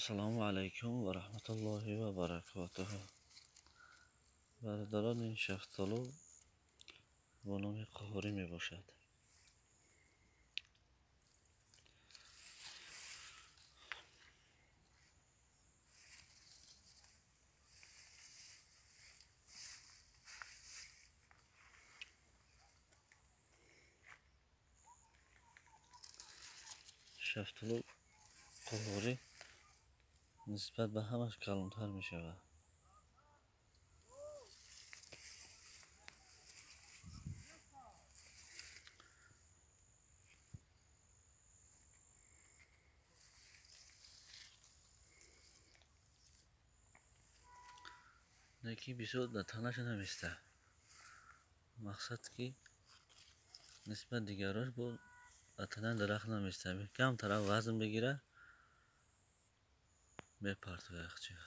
السلام علیکم و رحمت الله و برکاته. برادران، این شفتالو با نام قهوری می باشد. شفتالو قهوری نسبت به همش کلانتر می شود. نکی بسیار در تنش نمیسته. مقصد که نسبت دیگراش با تنه درخت نمیسته. کم طرف وزن بگیره بپرت و یخچه.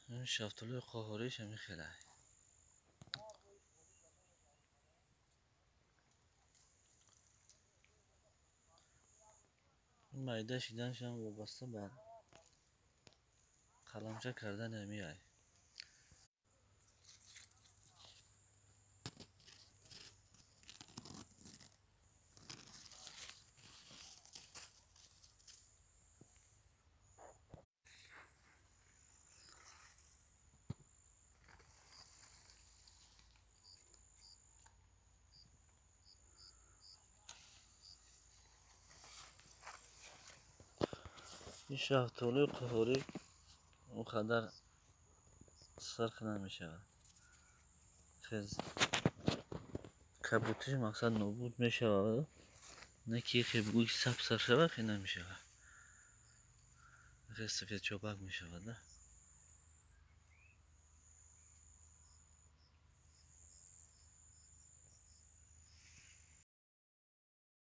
این شفتالو قهوریش همی خیلی این مایده شیدنش هم وابسته به قلمچه کردن همی این شفتالو قهوری اونقدر سرخ نمی شود. خیز کبوتیش مقصد نابود می شود. نه که خیلی سبز شود خیلی نمی شود. خیلی سفید چوبک می شود.